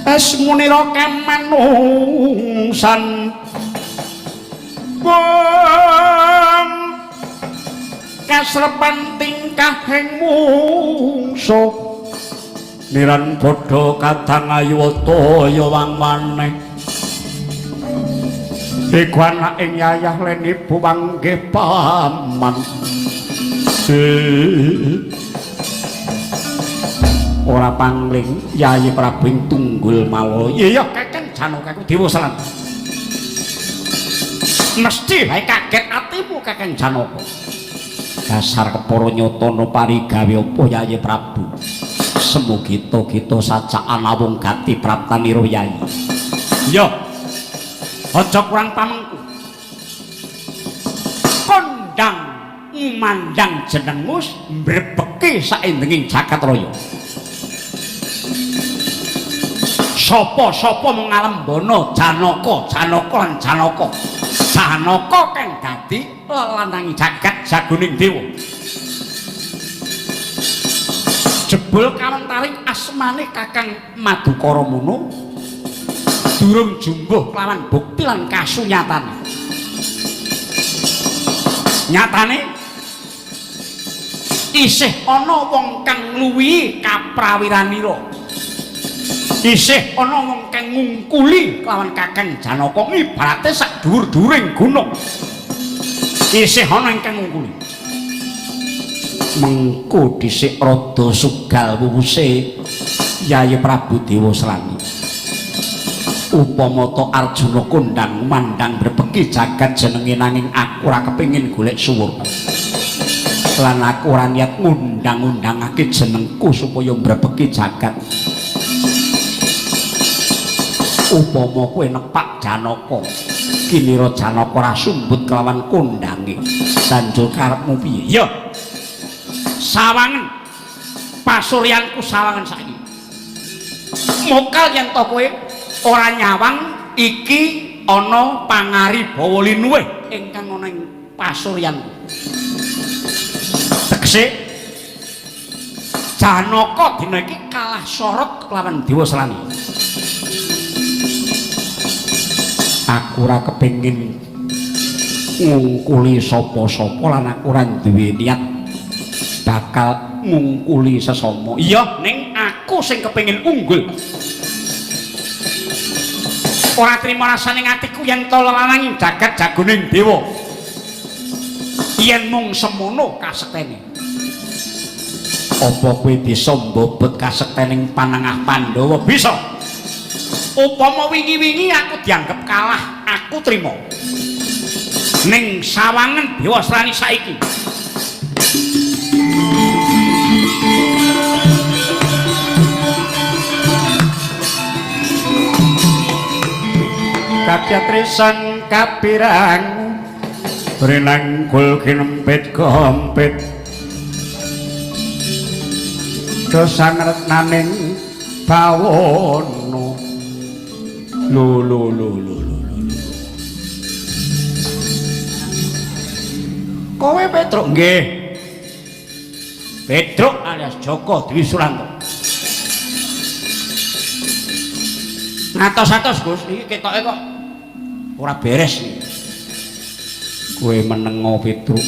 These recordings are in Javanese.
Asmunira kamanungsan pun kasrepan tingkah ing mungsuh niran bodho kadang ayuwata ya wang maneh iku anak ing yayah lan ibu panggih paman ora pangling Yayi Prabu Tunggul Malaya iya Kakang Janaka Dewa Selan mesti wae kaget atimu Kakang Janaka dasar kepara nyatana parigawe apa Yayi Prabu semugi kita sacaan awung gati praptanira Yayi iya aja kurang pamengku kondang mandang jenengmu mbrebeki saindenging jagat raya sapa-sapa mung ngalembana Janaka lan Janaka kang dadi lanang jagat jagoning dewa jebul kawentaring asmane Kakang Madukara Muna durung jumbuh kelawan bukti lan kasunyatane nyatane isih ana wong kang ngluwihi kaprawiranira isih ana wong kang ngungkuli kelawan Kakang Janaka ibarate sak dhuwur-dhuwuring gunung isih ana ingkang ngungkuli mengko dhisik rada sugal wuwuse Yayi Prabu Dewa Slani upama ta Arjuna kondang mandang berbeki jagat jenenge nanging aku ora kepengin golek suwur lan aku ora niat ngundang-undangake jenengku supaya mbrebeki jagat upama kowe nepak Janaka kinira Janaka ora sumbut kelawan kondange banjur karepmu piye ya sawangen pasuryanku sawangen saiki mokal yen to kowe ora nyawang iki ana pangaribawa linuwih ingkang ana ing pasuryanku tegese Janaka dina iki kalah sorot kelawan Dewa Slani aku ora kepengin ngungkuli sapa-sapa lan aku ora duwe niat bakal ngungkuli sesama iya ning aku sing kepengin unggul ora trima rasane atiku yen to lanang jagat jagoning dewa yen mung semono kasektene apa kowe bisa mbobot kasektening panangah Pandhawa bisa upama wingi-wingi aku dianggep kalah aku trima ning sawangen Dewa Slani saiki kapiatrisan kapirang brenangkul kinempit kompit dosan retnaning bawono lho kowe Petruk nggih Petruk alias Joko Dwi Suranto ngatos-atos Gus iki ketoke kok ora beres iki kowe menengo Petruk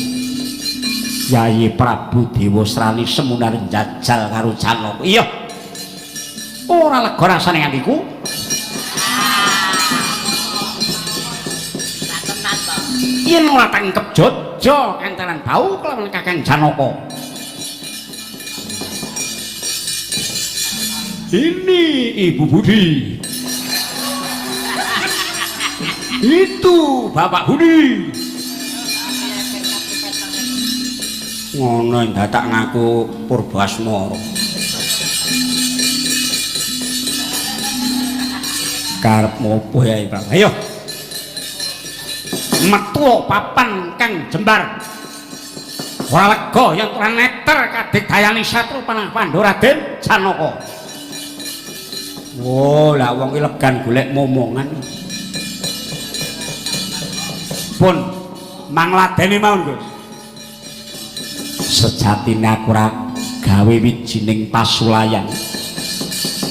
Yayi Prabu Dewa Slani semunar njajal karo Janaka iya ora lega rasane atiku yen ora tangkep jojo kantaran bau kelawan Kakang Janaka ini Ibu Budi itu Bapak Budi ngono yang dadak ngaku Purbasmara karepmu apa ya Pak ayo metu papan kang jembar ora lega yen ora neter kadigdayane satru panah Pandhawa Raden Janaka oh lah wong iki legan golek momongan pun mangladeni mawon Gus sejatine aku ora gawe wijining pasulayan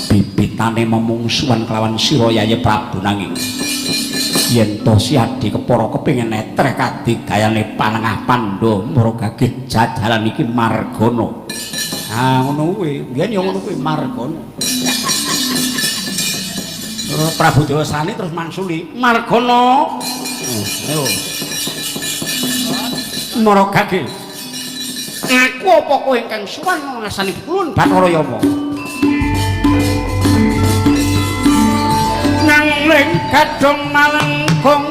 bibitane memungsuhan kelawan sira Yayi Prabu nanging yen to si Adi Kepara kepengin netreh kadigayane Panengah Pandhamara gagih jadalan iki margana. Ah ngono kuwi, biyen ya ngono kuwi margana. Prabu Dewasrani terus mangsuli margana. Ayo. Mara gagih. Aku apa kowe ingkang suwan ngasani kulun Bathara Yama. Nanging kadung malengkung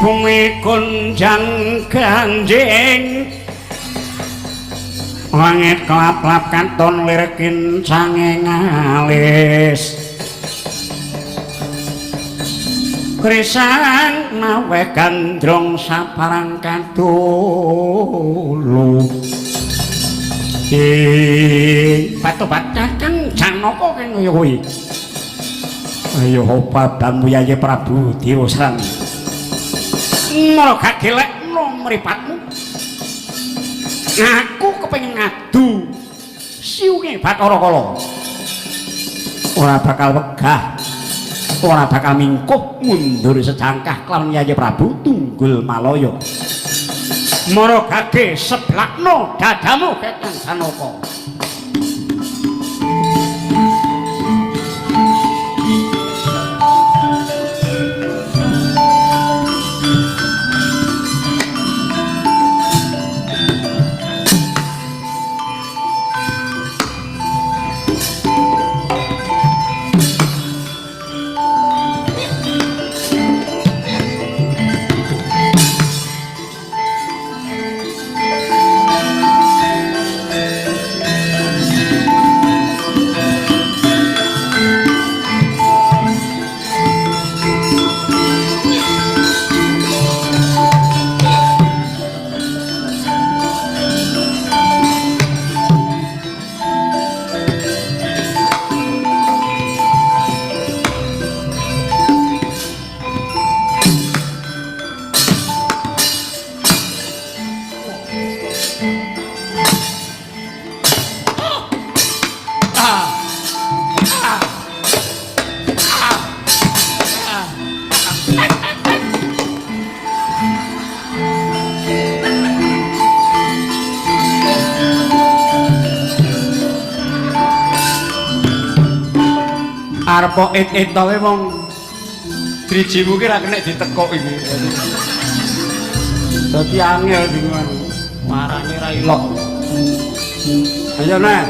bumi kunjang ganjing langit kelap-lap kanton lirkin sanging alis krisang nawe gandrong saparang kadulu batu-bat kakang Janaka kene kuwi ayo padamu Yayi Prabu Dewasrani mara gagelekno mripatmu aku kepengin ngadu siunge Bathara Kala ora bakal wegah ora bakal mingkuh mundur sejangkah kelawan Yayi Prabu Tunggul Malaya mara gage seblakno dadamu Kakang Janaka. arep it-itoke wong drijimu ki ra kena ditekok iki. Dadi angel bingungan. Marane ra ilok. Ayo nah.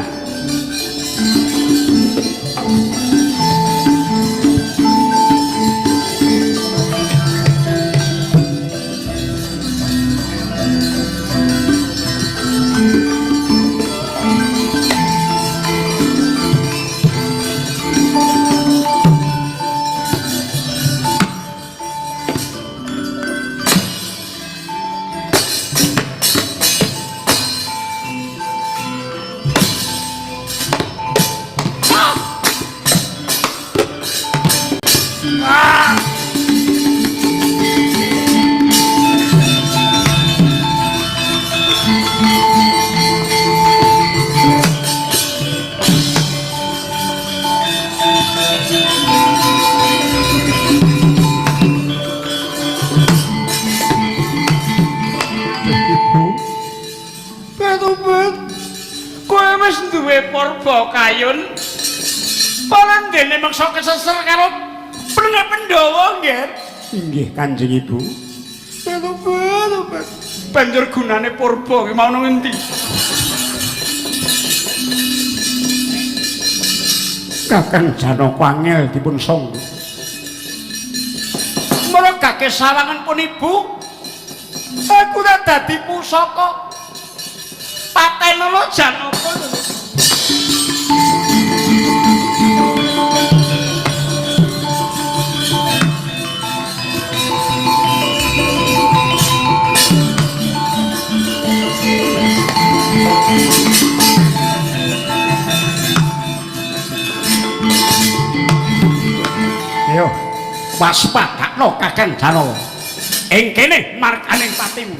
Purba Kayun palandene meksa keseser karo Pendhek Pandhawa nggih. Inggih Kanjeng Ibu. Banjur gunane Purba ki mau nang endi? Kakang Janaka angel dipun song. Mergake sawangan pun Ibu. Aku tak dadi pusaka. Patenono Janaka. Yo, waspadakno Kakang Janaka. Ing kene markaning patimu.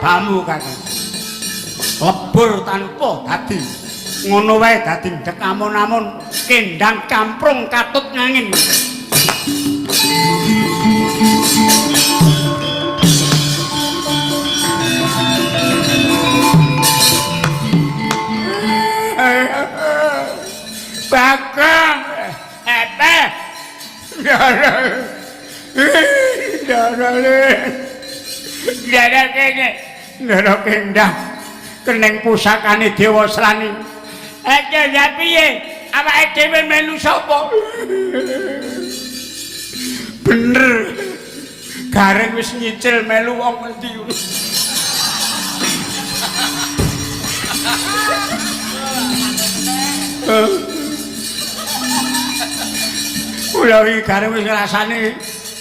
Kamu Kakang lebur tanpa dadi ngono wae dadi ndek amun-amun kendang kamprung katut ngangin. Bakang Dara kene Ndara kendang keneng pusakane Dewa Srani. aja ya piye awake dhewe melu sapa? Bener. Gareng wis nyicil melu wong endi ngono. Kula iki gareng wis ngrasani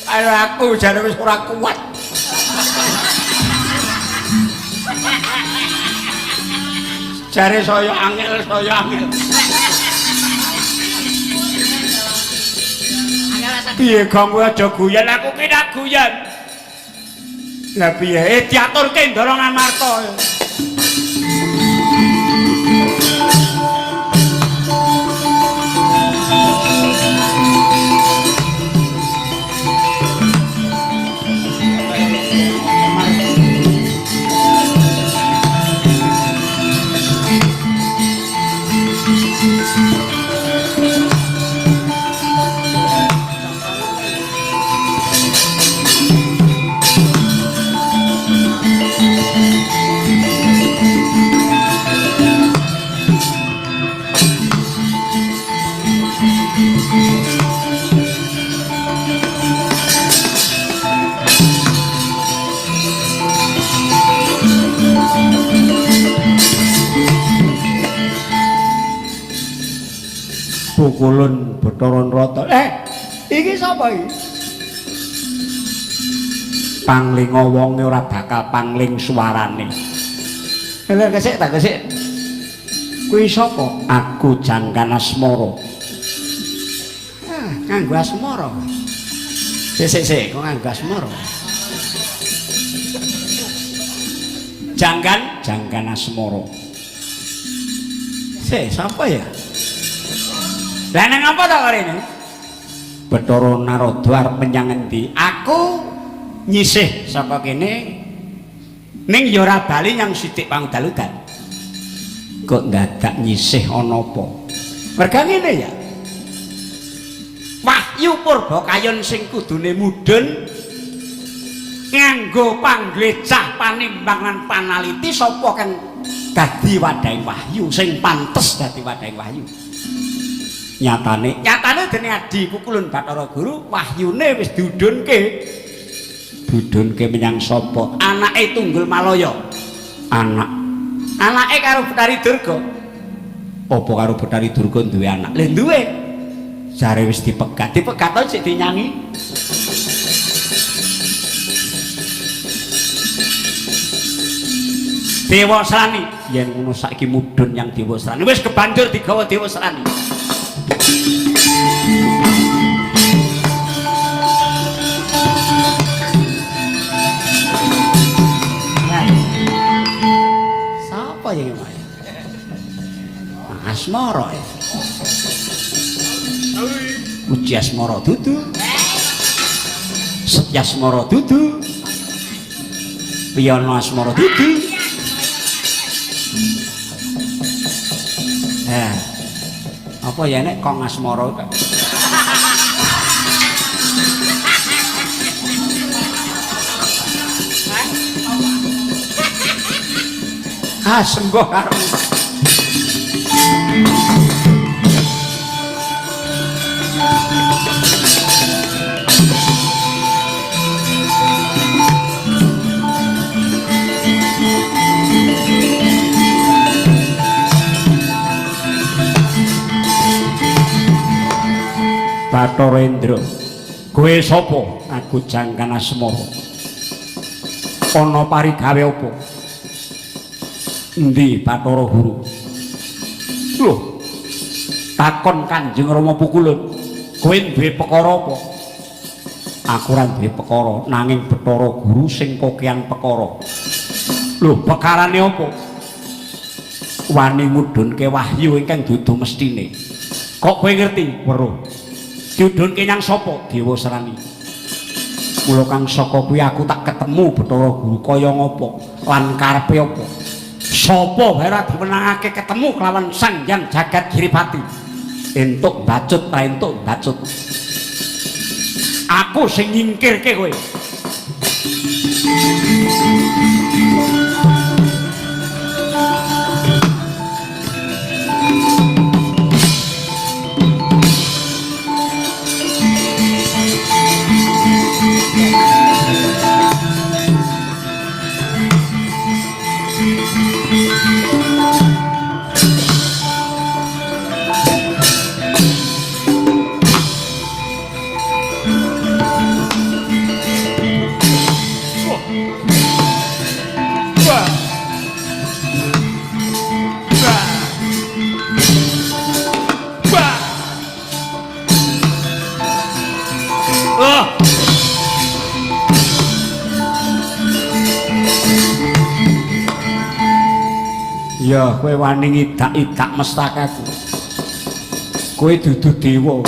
karo aku jare wis ora kuat. Jare saya angel. Piye ganggu aja guyon aku ki tak guyon. Lah piye diaturke Ndara Ngamarta. Pukulun Bathara Nrata. Iki sapa iki? Panglinga wonge ora bakal pangling suarane. Lha kesik tak kesik. Kuwi sapa? Aku Jangkan Asmara. Ah, nganggo asmara. Sik, kok nganggo asmara? Jangkan Asmara. Sik, sapa ya? Lah nang apa to karene? Bathara Narada arep menyang endi? Aku nyisih saka kene ning ya ora bali nyang sithik pangdaludan. Kok dadak nyisih ana apa? Merga ngene ya. Wahyu Purbakayon sing kudune mudhun nganggo pangglecah panimbang lan panaliti sapa kang dadi wadhahing wahyu sing pantes dadi wadhahing wahyu. Nyatane dening adiku Kulun Bathara Guru wahyune wis diudhunke menyang sapa? Anake Tunggul Malaya. Anake karo Betari Durga. Apa karo Betari Durga duwe anak? Lha duwe. Jare wis dipegat to sik dinyangi. Dewa Srani. Yen ngono saiki mudhun yang Dewa Srani. Wis kebanjur digawa Dewa Srani. Sapa ya iki? Asmara. Puji Asmara dudu. Setya Asmara dudu. Wiyana Asmara dudu. Apa ya nek kong Asmara kok. Sembuh karo Bathara Indra. Kowe sapa? Aku Jangkan Asmara. Ana parigawe apa? Endi Bathara Guru? Loh. Takon Kanjeng Rama Pukulun. Kowe duwe perkara apa? Aku ora duwe perkara, nanging Bathara Guru sing kokean perkara. Loh, perkarane apa? Wani mudhunke wahyu ingkang dudu mestine. Kok kowe ngerti? Weruh. Diudhunke nyang sapa? Dewa Srani. Mula kang saka kuwi aku tak ketemu Bathara Guru kaya ngapa lan karepe apa? Sapa wae ora diwenangake ketemu kelawan Sang Hyang Jagat Giripati. Entuk bacut ta entuk bacut. Aku sing nyingkirke kowe. Ya, kowe wani ngidak-idak mestakaku. Kowe dudu dewa.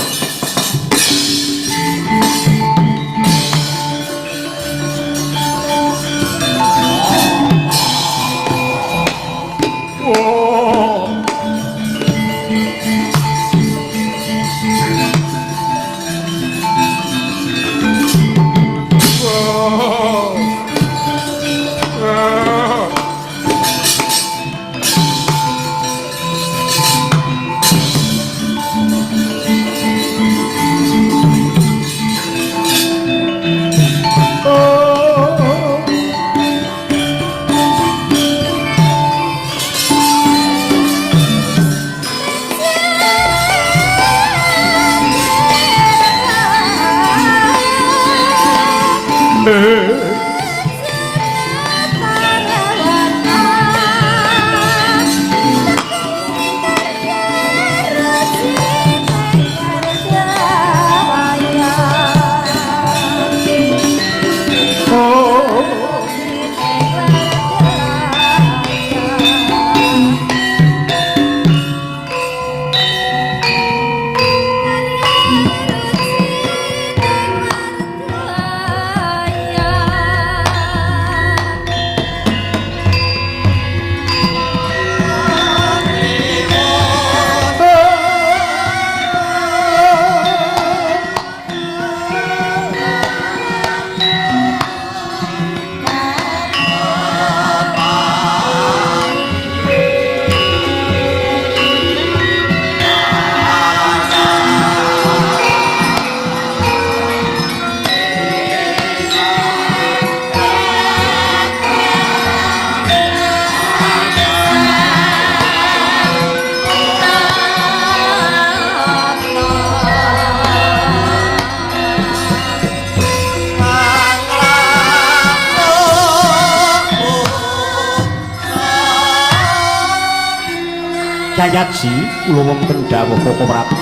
Yayaji kula wonten dawuh Koko Prabu.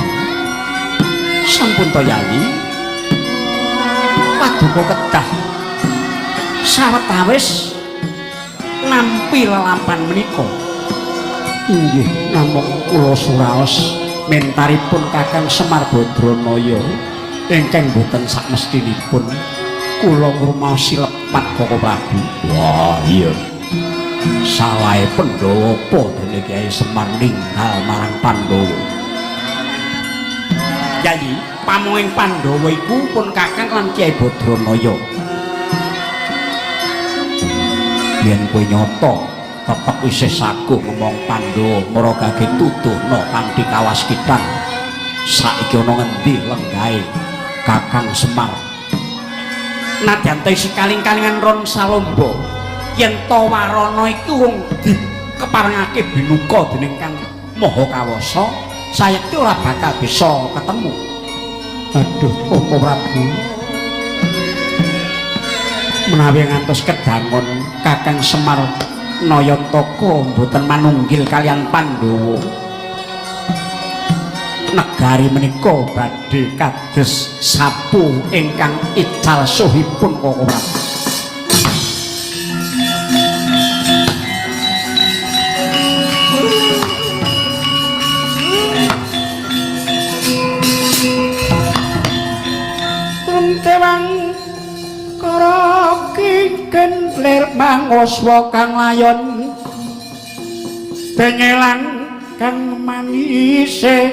Sampun to Yayi. Paduka kedah sawetawis nampi lelapan menika. Inggih namung kula suraos mentaripun Kakang Semar Badranaya ingkang boten sakmestinipun kula ngrumaosi lepat Koko Prabu. Wah iya. Salahe Pandhawa apa dene Kyai Semar ninggal marang Pandhawa. Yayi, pamunging Pandhawa iku pun Kakang lan Kyai Badranaya. Yen kowe nyoto tetep isih saguh ngomong Pandhawa maragake tuduhna kanthi kawaskitan. Saiki ana ngendi lenggahe Kakang Semar? Nadyan sekaling-kalingan ron salomba yen to warana iku wong dikeparengake binuka dening Kang Maha Kawasa, sayekti ora bakal bisa ketemu. Aduh, Koko Prabu. Menawi ngantos kedangon Kakang Semar Nayataka mboten manunggil kalian Pandhawa. Negari menika badhe kados sapu ingkang ical suhipun Koko Prabu. Tewang kara kiken lir mangoswa kang layon pengelan kang manise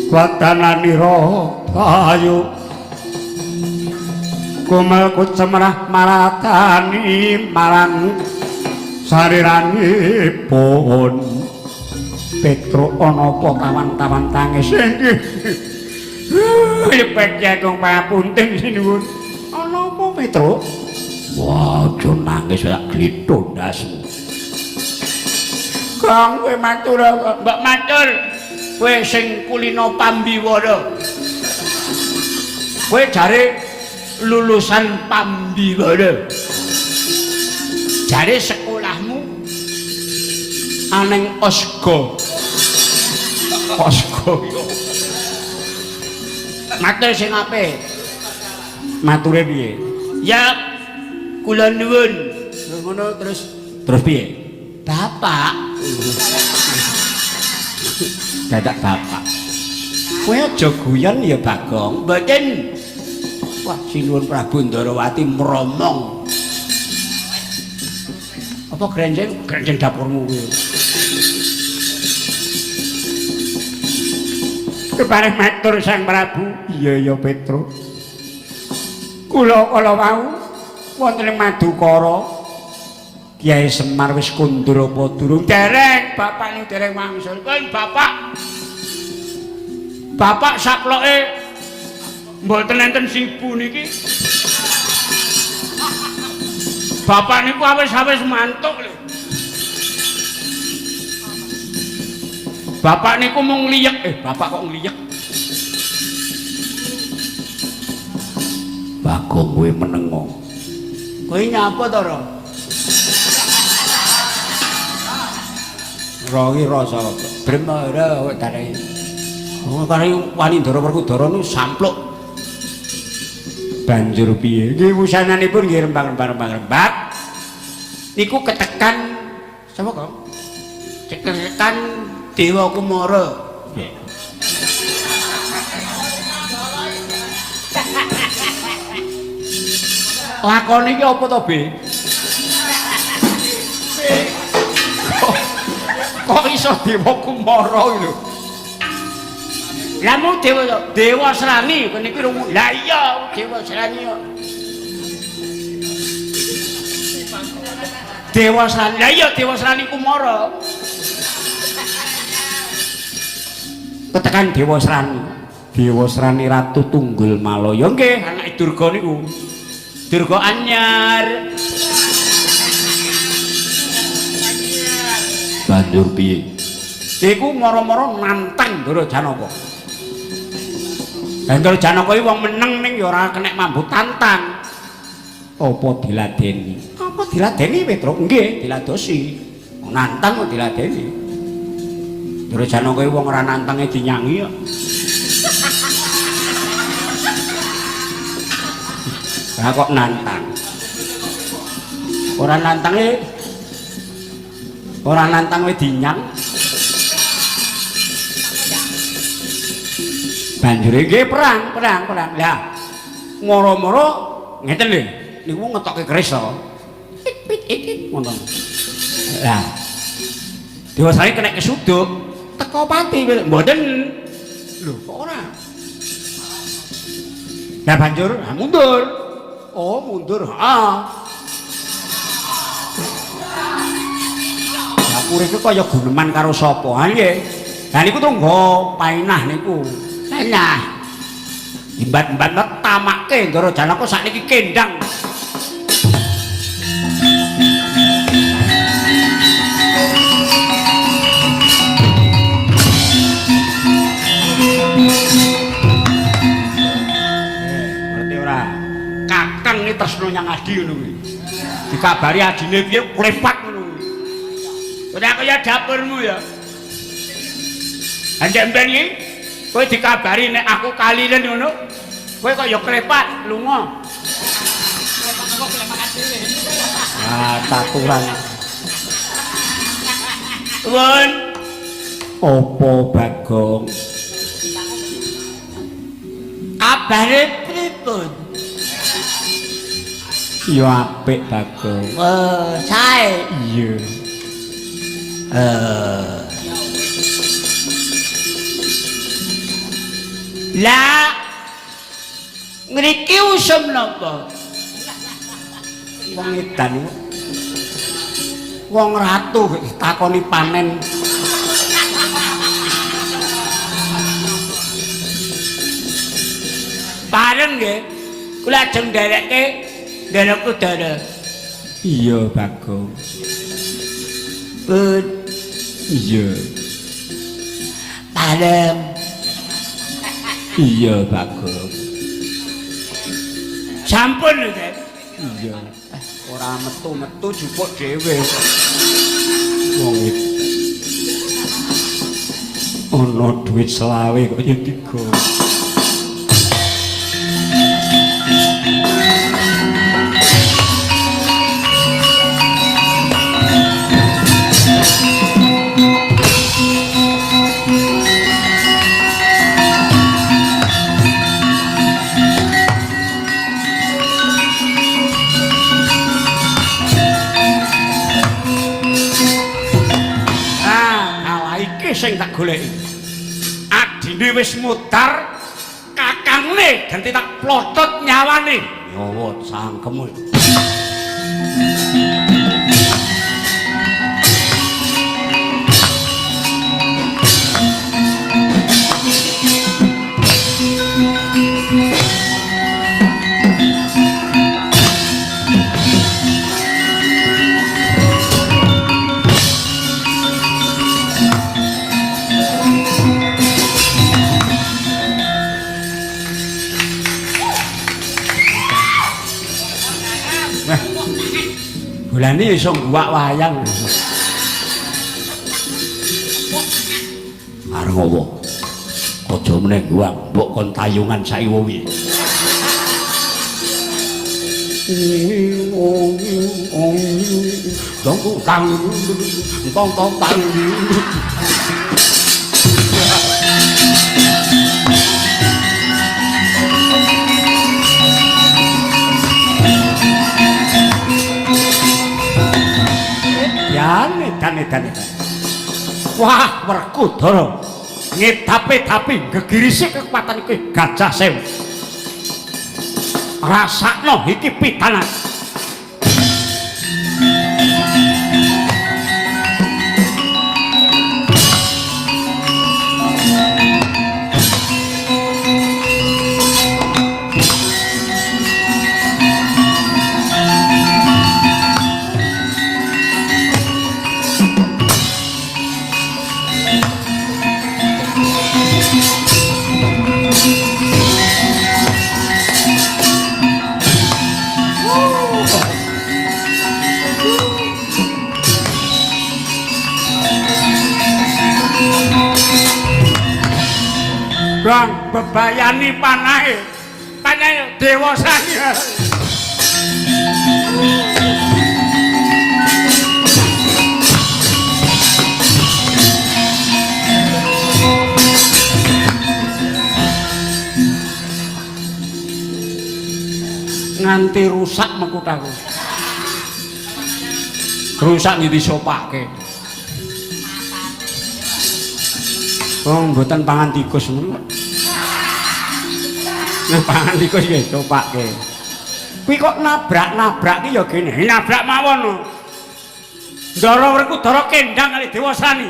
wadananira ayu kumelku cemrah maratani marang sariranipun. Petro ana apa kawan-kawan tangis lepek jagung papunten sinuwun. Ana apa Petro? Wah, aja nangis sak glithuk ndasmu. Kang kowe matur, Mbak matur. Kowe sing kulino pambiwara. Kowe jare lulusan pambiwara. Jare sekolahmu aneng Osgo. Osgo yo. Matur sing apik. Mature piye? Ya kula nuwun. Ngono terus piye? Bapak. Dadak bapak. Kowe aja guyon ya Bagong. Mboten. Wah, sinuwun Prabu Ndarawati mromong. Apa grenjeng dapurmu kuwi? Kepareng matur Sang Prabu. Iya ya Petro. Kula kala wau wonten ing Madukara Kyai Semar wis kondur apa durung? Dereng, bapak niku dereng wangsul. Kan Bapak saploke mboten enten sibu niki. Bapak niku awis mantuk lho. Bapak niku mung ngliyek, bapak kok ngliyek. Bagong kowe menengo. Kowe nyapa to, Ro? Rogi rasa bremara kok dareh. Wong kare wani Ndara Werkudara niku sampluk. Banjur piye? Nggih wusananipun nggih rembang-rembang. Niku ketekan sapa kok? Ketekan Dewa Kumara. Lakon iki apa to, Be? Kok iso Dewa Kumara iki lho? Lamu Dewa Srani kene iki rumu. Lah iya Dewa Srani yo. Dewa Srani. Lah iya Dewa Srani Kumara. Ketekan Dewa Srani. Dewa Srani Ratu Tunggul Malaya nggih anak Durga niku. Durga anyar. Banjur piye? Iku mara-mara nantang Ndara Janaka. Ndara Janaka iki wong meneng ning ya ora kenek mambu tantang. Apa diladeni? Apa diladeni Petro? Nggih, diladosi. Nantang kok diladeni. Durjana kowe wong ora nantenge dinyangi kok. Lah kok nantang. Ora nantang we dinyang. Banjure nggih perang. Lah moro-moro ngeten lho. Niku ngetokke keris to. Ngono. Lah diwasane kena kesuduk teko pati mboten. Lho kok ora. Lah banjur mundur. Oh mundur. Dapur iku kaya guneman karo sapa? Ha nggih. Lah niku tunggu painah niku. Painah. Imbat-imbat tamake Ndara Janaka sakniki kendang. Ngerti ora? Kakang iki tresno nyang Adi ngono kuwi. Dikabari adine piye klepak ngono kuwi. Ora kaya dapurmu ya. Anjek mben iki kowe dikabari nek aku kaliren ngono. Kowe kok ya klepak lunga. Klepak kok klepakan dhewe. Ah, taturan. Won. Opo Bagong? Kabare pripun? Ya apik Bagong. Sae. Iya. Lah ngriki usum napa? Wong edan wong ratu takoni panen. Bareng nggih kula ajeng nderekke ndelok udara. Iya Bagong. Iya. Bareng. Iya Bagong. Sampun lho, Dek. Iya. Ora metu-metu jupuk dhewe. Wong iki. Ono duit selawe kok ya tiga. Sing tak goleki adine wis mudar kakangne ganti tak plotot nyawane nyawa sangkem. Bulane iso nguwak wayang. Arep ngopo? Aja meneh nguwak, mbok kon tayungan saiwowi. Dong tang tong tang. Dan wah Werkudara ngedapi gegirisi kekuatan iki Gajah Sewu. Rasakno iki pitanan. Dong bebayani panahe. Panahe dewasane. Nganti rusak mekutaku. Rusak niki disopake. Wong mboten pangan tikus men. Nah pangan tikus ya copake. Kuwi kok nabrak ki ya gene. Nabrak mawon. Ndara werku dara kendang kali dewasani.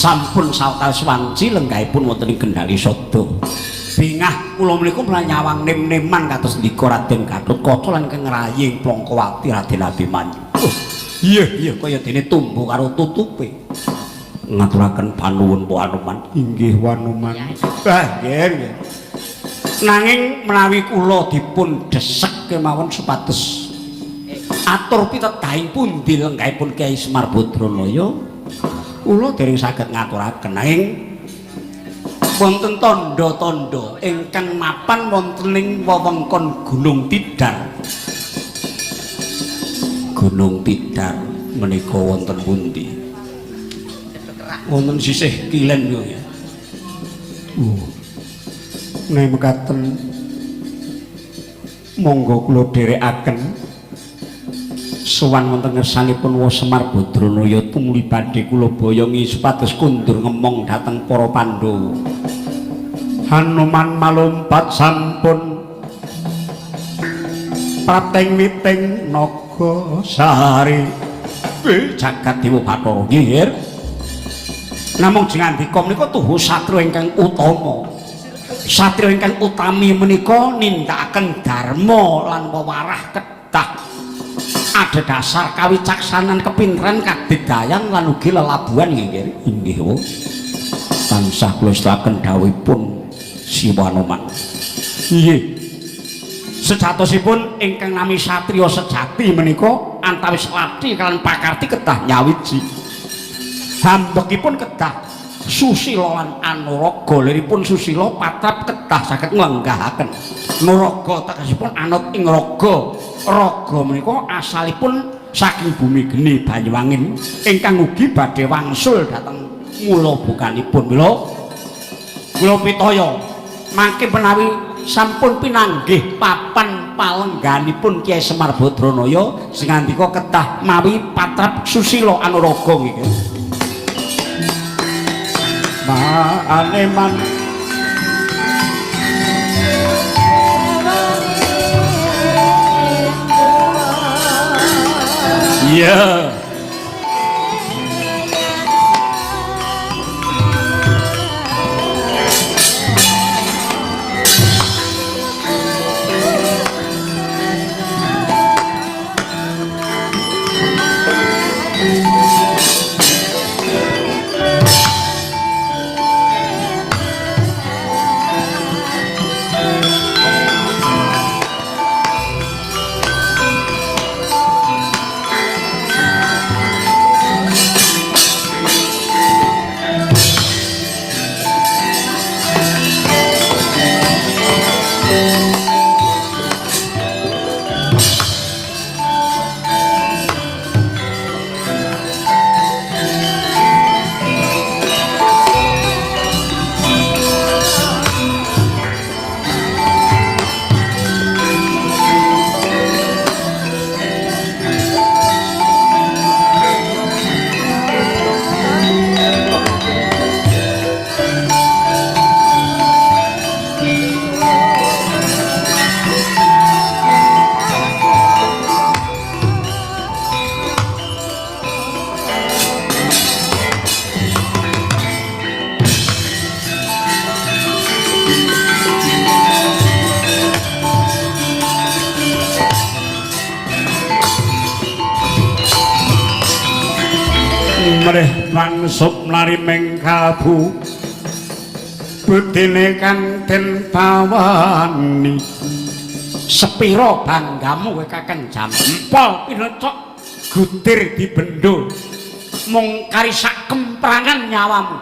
Sampun sawetawis wanci lenggahipun wonten ing Kendali Sada. Bingah kula menika mlayu nyawang nem-neman kados ndika Raden Gatotkaca lan Kang Raying Plongkowati Raden Abimanyu. Iya kaya dene tumbuh karo tutupe. Ngaturaken panuwun Po Anoman. Inggih Wanoman. Nggih. Nanging menawi kula dipun desek kemawon supados atur pitedhahing pundi lenggahipun Kyai Semar Badranaya. Kula dereng saged ngaturaken nanging wonten tandha-tandha ingkang mapan wonten ing wewengkon Gunung Tidar. Gunung Tidar menika wonten pundi? Wonten sisih kilen yo ya. Nek mekaten monggo kula dherekaken sowan wonten ngersanipun Wa Semar Badranaya tumuli badhe kula boyongi supados kundur ngemong dhateng para Pandhawa. Hanuman malumpat sampun prateng witing naga sari jagat dewa Bathara nggih. Namung jengandika menika tuhu satriya ingkang utama. Satriya ingkang utami menika nindakaken dharma lan wewarah kedah. Ada dasar kawicaksanan kepinteran kadigdayan lan ugi lelabuhan nggih Bu. Tansah kula sedhaken dawuhipun Siwa Anoman. Nggih. Sejatosipun ingkang nami satriya sejati menika antawis lathi kaliyan pakarti kedah nyawiji. Hambekipun kedah susila lan anuraga, liripun susila patrap kedah saged ngenggahaken. Nuraga tegesipun anut ing raga. Raga menika asalipun saking bumi geni Banyuwangin ingkang ugi badhe wangsul dhateng mula bukanipun. Kula pitaya mangke menawi sampun pinanggih papan palengganipun Kyai Semar Badranaya sing ngandika kedah mawi patrap susila anuraga nggih. Maaneman iya Mrih mangsuk mlari ming kalbu budine kang den pawani sepiro banggamu kowe Kakang Jamal empol pinecok gudir dibendho mung kari sak kemprangan nyawamu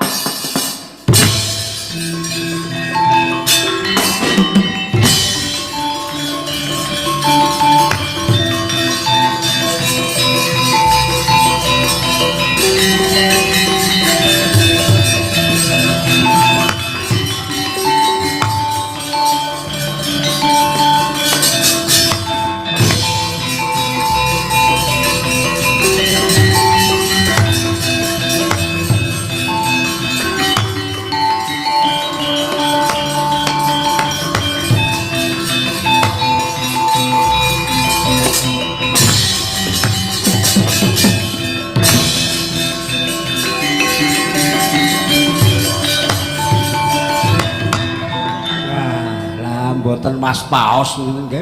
mboten Mas Paos nggih.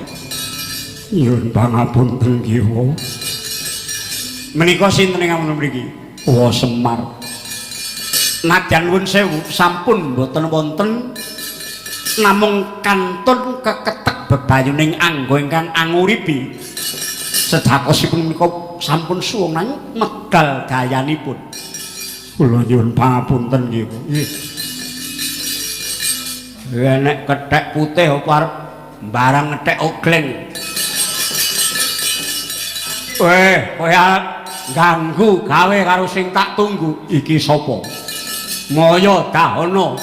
Nyuwun pangapunten kiwa. Menika sinten ingkang mriki? Oh Semar. Nadyan nuwun sewu sampun mboten wonten namung kantun keketek bebayuning anggo ingkang anguripi. Sedakosipun menika sampun suwung nanging medal gayanipun. Kula nyuwun pangapunten kiwa. Nggih. Nek kethek putih apa arep barang ngethek ogleng. Kowe ganggu gawe karo sing tak tunggu. Iki sapa? Maya Dahana.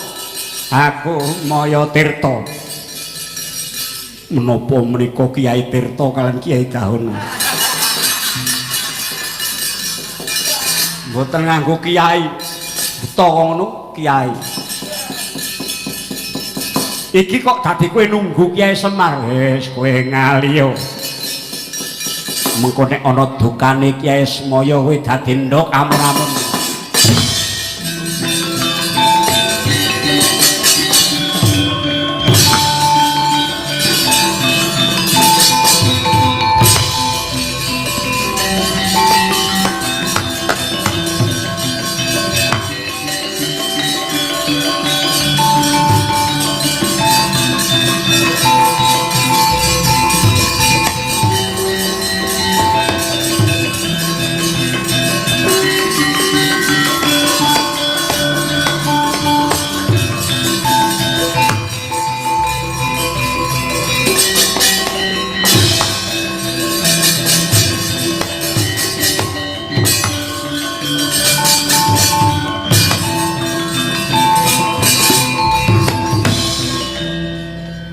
Aku Maya Tirta. Menapa menika Kiai Tirta kalian Kiai Dahana? Mboten nganggo Kiai. Buta ngono Kiai. Iki kok dadi kowe nunggu Kiai Semar. Wis kowe ngaliyo. Mengko nek ana dukane Kiai Semaya kowe dadi ndok amun-amun.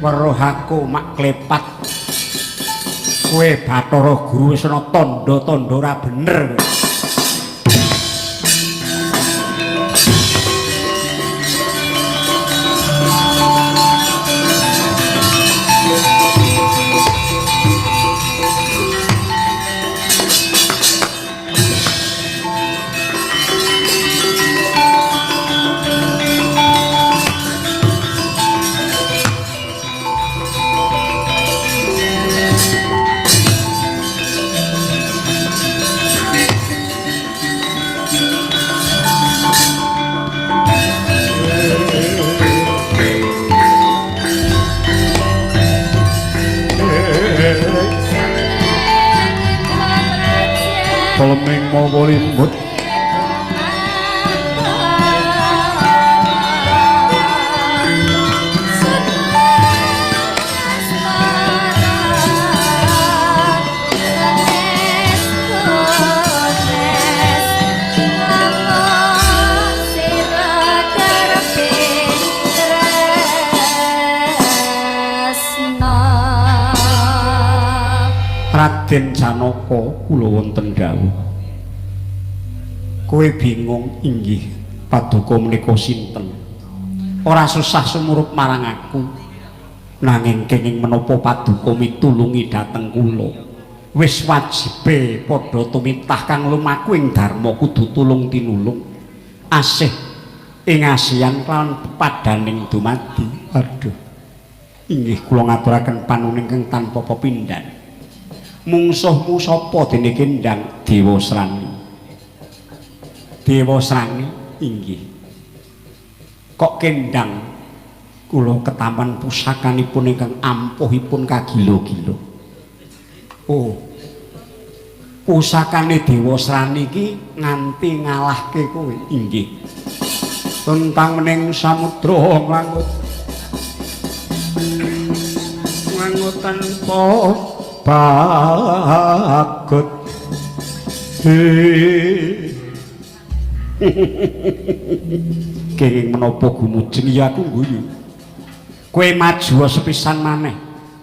Weruh aku mak klepat. Kowe Bathara Guru wis ana tandha-tandha ora bener. Leming mawa limbut Raden Janaka kula wonten dawuh. Kowe bingung inggih paduka menika sinten? Ora susah sumurup marang aku. Nanging kenging menapa paduka mitulungi dhateng kula. Wis wajibe padha tumitah kang lumaku ing dharma kudu tulung tinulung. Asih ing asian kelawan padaning dumadi. Aduh. Inggih kula ngaturaken panuwun ingkang tanpa pepindhan. Mungsuhmu sapa dene Kendang Dewa Srani? Dewa Srani inggih. Kok Kendang kula ketaman pusakanipun ingkang ampuhipun kagilo-gilo. Oh. Pusakane Dewa Srani iki nganti ngalahke kowe inggih. Tentang mening samudra nglangut tanpa bagot kenging menapa gumujeng ya aku guyu kowe maju sepisan maneh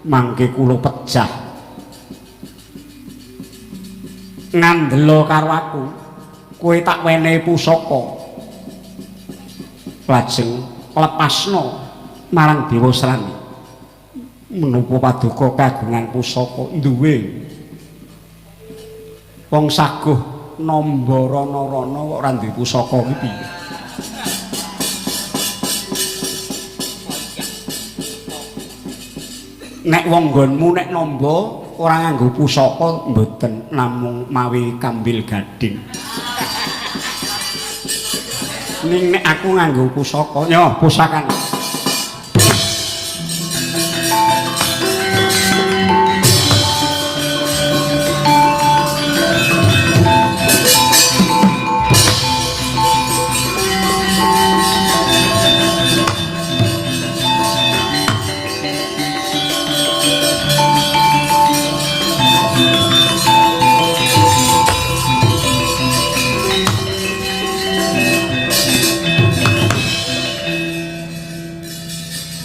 mangke kula pejah ngandela karo aku kowe tak wenehi pusaka lajeng lepasno marang Dewa Srani. Menapa paduka kagungan pusaka duwe wong saguh namba rana-rana kok ora duwe pusaka iki piye? Nek wong nggonmu nek namba ora nganggo pusaka mboten namung mawi kambil gading. Ning nek aku nganggo pusaka, yo pusakan.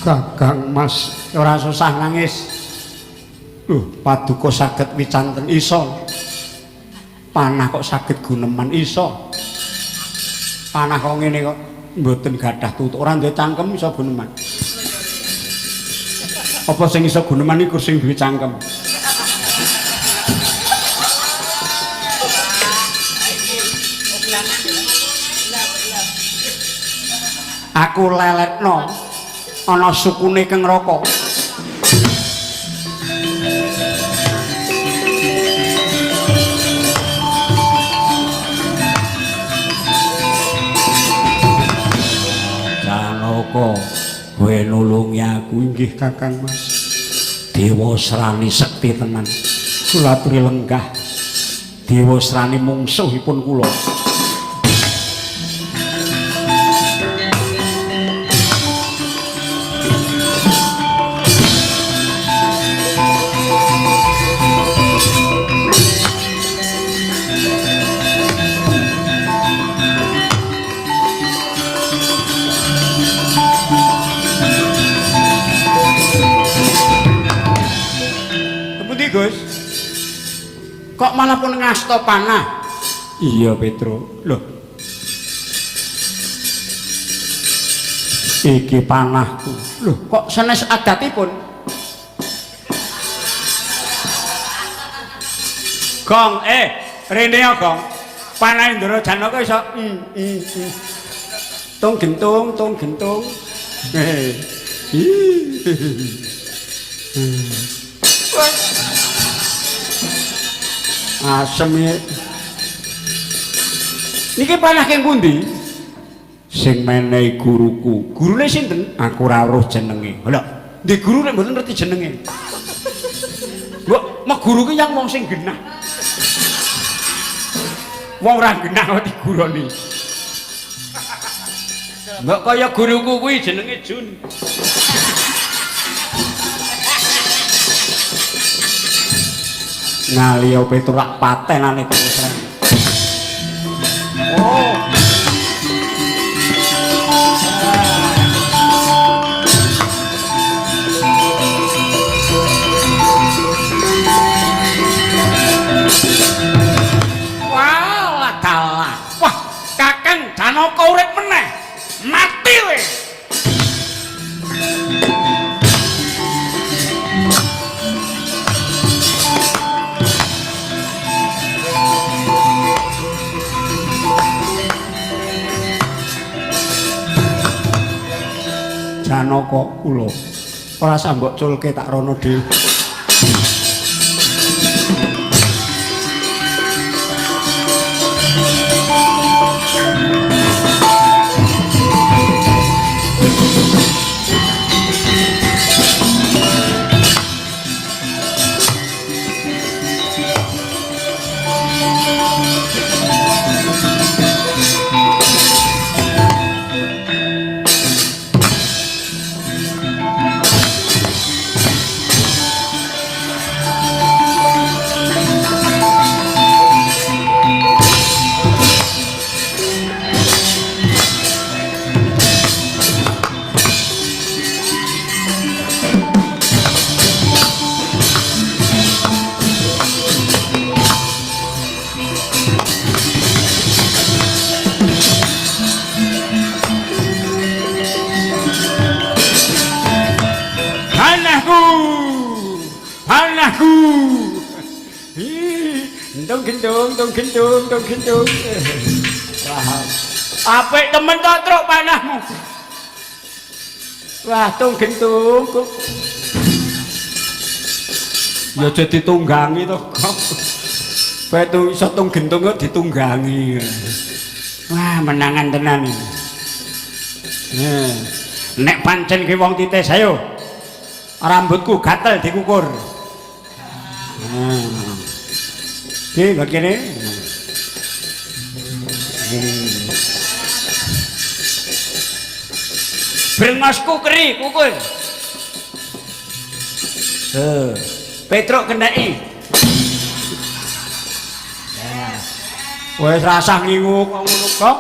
Kakang Mas ora susah nangis. Paduka saged wicanten iso. Panah kok saged guneman iso. Panah kok ngene kok mboten gadah tutuk, ora duwe cangkem iso guneman. Apa sing iso guneman iku sing duwe cangkem? Aku leletno ana sukune keng raka. Janaka, kowe nulungi aku inggih Kakang Mas. Dewa Srani sekti tenan. Kula aturi lenggah. Dewa Srani mungsuhipun kula. Gus. Kok malah pun ngasta panah? Iya, Petro. Loh. Iki panahku. Loh, kok sanes adatipun? Gong, rene ya, Gong. Panah Indra Janaka iso tung gentung. Asem iki. Niki panah keng pundi? Sing menehi guruku. Gurune sinten? Aku ora weruh jenenge. Lho, ndek guru nek mboten ngerti jenenge. Mbok, mek guru ki yang wong sing genah. Wong ora genah kok diguroni. Mbok kaya guruku kuwi jenenge Jun. Ngaliya Petrak patenane terus. Oh. Janaka kula. Ora sambok culke tak rono dhewe. Dong gendong. Wah. Apik temen to truk panahmu. Wah, tung gendong. Ya jadi tunggangi to, kok. Bae tuh iso tung gendong kok ditunggangi. Wah, menangan tenan iki. Nek pancen ki wong titis ayo. Rambutku gatel dikukur. Oke, begini. Brengosku keri, kukur. Petruk kendai. Wes rasah ngingu kok ngono kok.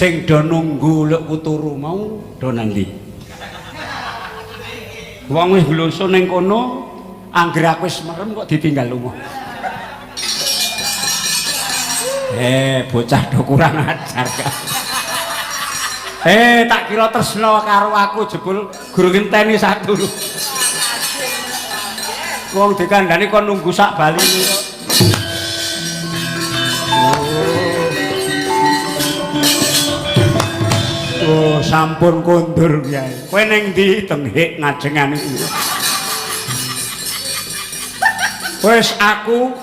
Sing do nunggu lek turu mau do nandi. Wong wis gloso ning kono, anggere aku wis merem kok ditinggal lunga. Bocah do kurang ajar. Tak kira tresno karo aku jebul guru ngenteni satu. Wong dikandani kon nunggu sak baline kok. Oh, sampun kondur Kyai. Kowe ning ndi tenghik ngajengan iki? Wis aku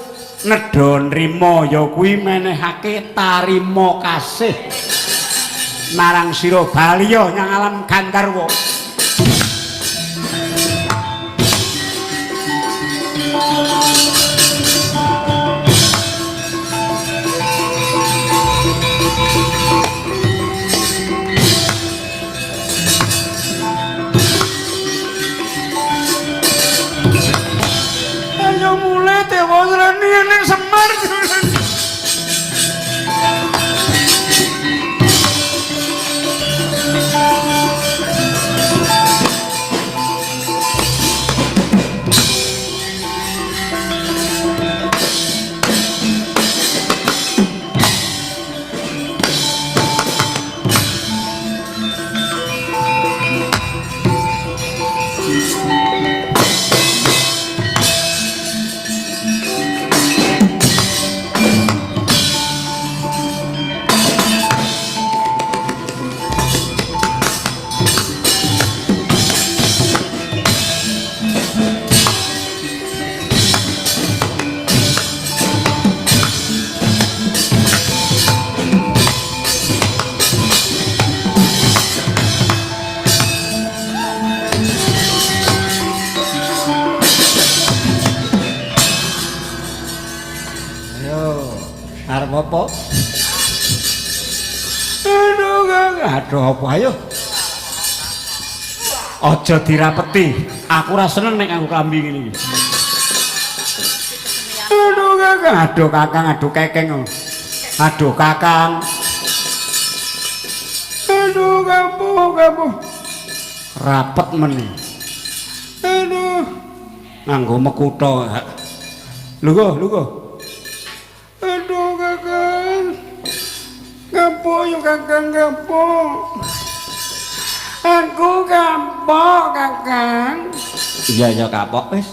nedha nrimo ya kuwi menehake tarima kasih marang sira Baliya nyang alam Gandarwa. Ning Semar. apa? Aduh, aduh apa ayo? Aja dirapeti. Aku ora seneng nek nganggo klambi ngene iki. Aduh, Kakang, aduh Kakang, aduh Kekeng. Aduh Kakang. Aduh, kamu. Rapet meneh. Aduh. Nganggo mekutha. Lho kok. Aduh Kakang. Gapo yo Kakang gapo. Aku kapok Kakang. Iya kapok wis.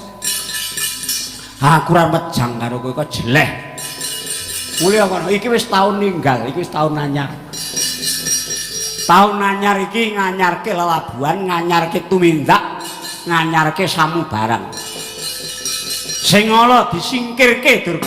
Aku ora mejang karo kowe kok jeleh. Mulya kono iki wis taun ninggal, iki wis taun anyar. Taun anyar iki nganyarke lelabuhan, nganyarke tumindak, nganyarke samubarang. Sing ala disingkirke dur.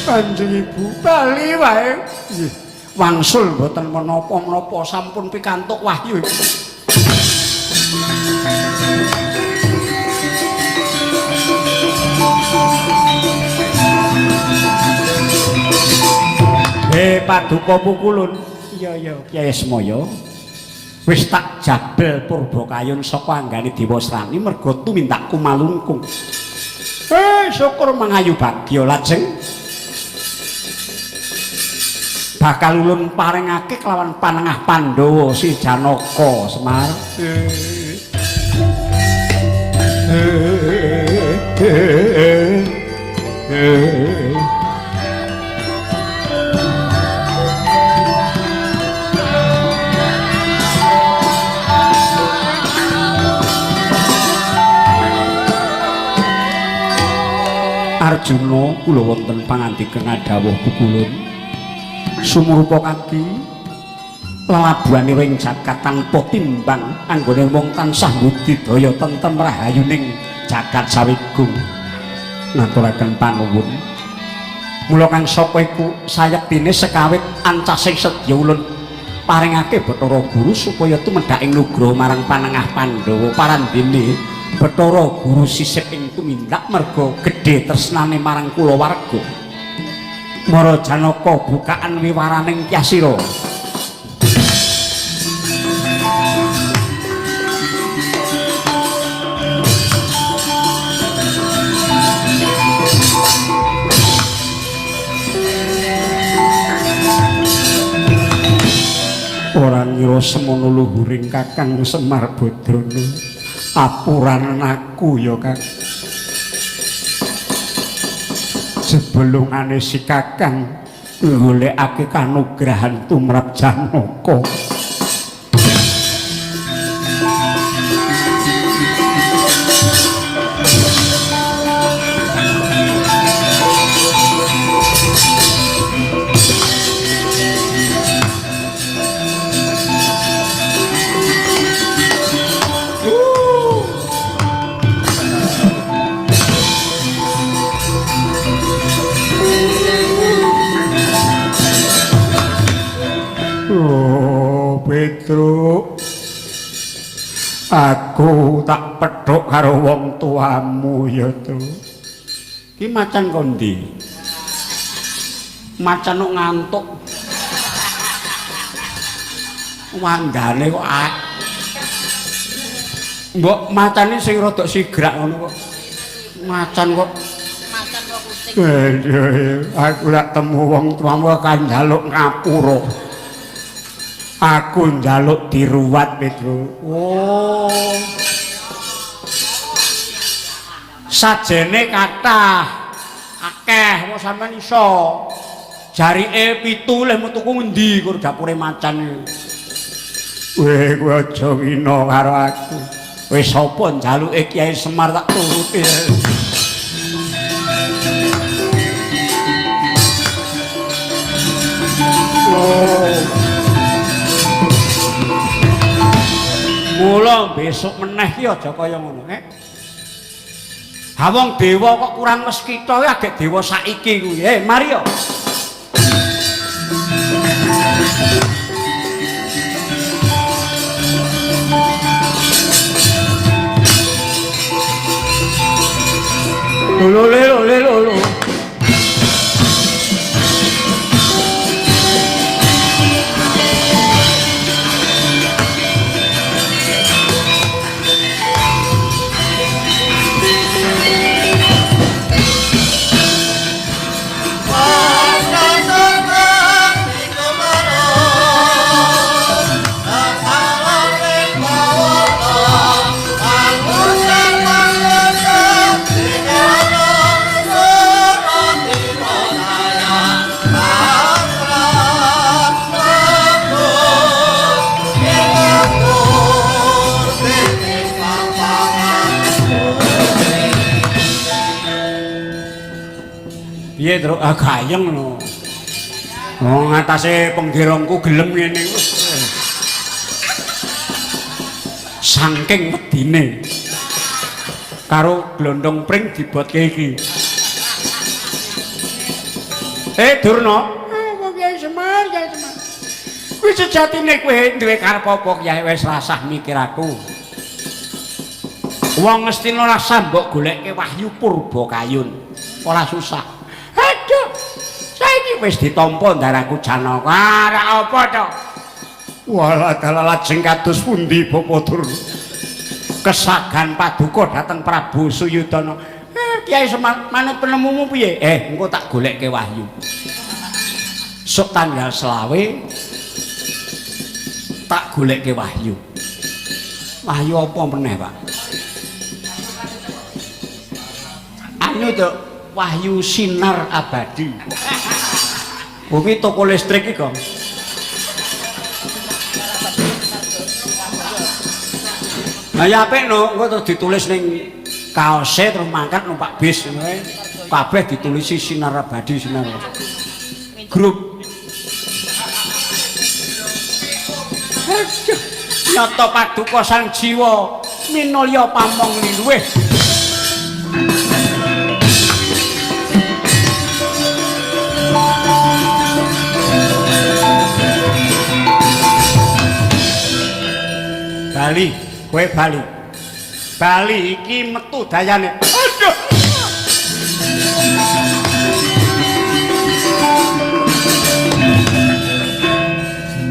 Kanjeng Ibu bali wae. Wangsul mboten menapa-menapa sampun pikantuk wahyu. Paduka Pukulun. Iya Kyai Semaya. Wis tak jabel Purbakayun saka anggane Dewa Srani merga tumindak kumalungkung. Syukur mangayu bagya lajeng bakal ulun paringake kelawan panengah Pandhawa si Janaka Semar. Arjuna kula wonten pangandika ngadhawuh Pukulun sumurupa kaki lelabuhane ing jagat tanpa timbang anggone wong tansah budidaya tentrem rahayuning jagat sawigung ngaturaken panuwun mula kang sapa iku sayektine sekawit ancasing sedya ulun paringake Bathara Guru supaya tumedhak ing nugraha marang panengah Pandhawa parandene Bathara Guru sisip ing tumindak merga gedhe tresnane marang kulawarga Mara Janaka bukaan wiwaraning Tyasira. Ora ngira semono luhuring Kakang Semar Badrana. Apuranen aku ya Kang. Sebelungane si Kakang golekake kanugrahan tumrap Janaka. Petruk, aku tak pedhok karo wong tuamu ya to. Ki macan kondi? Macan kok ngantuk. Wanggane kok mbok macane sing rada sigrak ngono kok. Macan kok kucing. Aku lak temu wong tuamu kan njaluk ngapura. Aku njaluk diruwat Pedro. Oh. Sajene kathah akeh kok sampean iso. Jarike 7 leh metu ku ngendi kur dapure macan. Weh kowe aja wina karo aku. Wis sapa njaluke Kyai Semar tak turuti. Mula besok meneh ki aja kaya ngono, Ha wong dewa kok kurang meskita ya agek dewa saiki kuwi. Mari yo. Lolo. Piye terus gayeng lho. Oh ngatasé penggerongku gelem ngene iku. Saking wedine. Karo glondong pring dibotke iki. Durna. Kyai Semar. Kuwi sejatine kowe duwe karep apa Kyai wis rasah mikir aku. Wong Ngastina rasah mbok goleke Wahyu Purbakayun. Ora susah. Aduh, saiki wis ditampa ndaraku Janaka. Ora apa to? Walah dalah lajeng kados pundi Bapadur? Kesagan paduka dhateng Prabu Suyudana. Kyai Semar, manut penemumu piye? Engko tak golekke Wahyu. Sok tanggal 20 tak golekke Wahyu. Wahyu apa meneh, Pak? Anu to Wahyu Sinar Abadi. Kuwi toko listrik iki, Kang. Nah ya apik no, engko terus ditulis ning kaose terus mangkat numpak bis ngono kabeh ditulisi Sinar Abadi Sinar. Grup. Nyata paduka sang jiwa minulya pamong luweh. Bali, kowe Bali. Bali iki metu dayane. Aduh.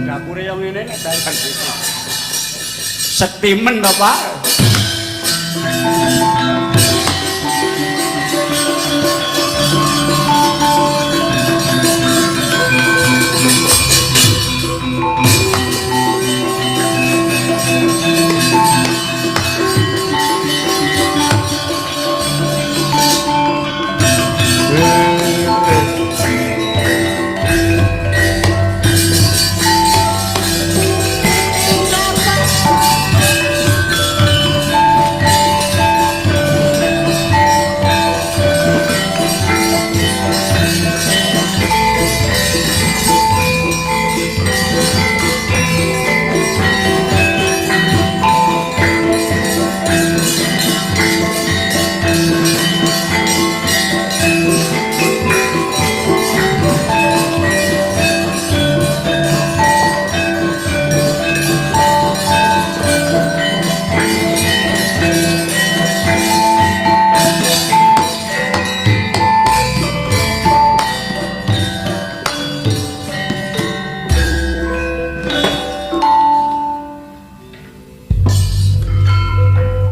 Dapure yang ngene nek dayan. Sektimen to, Pak.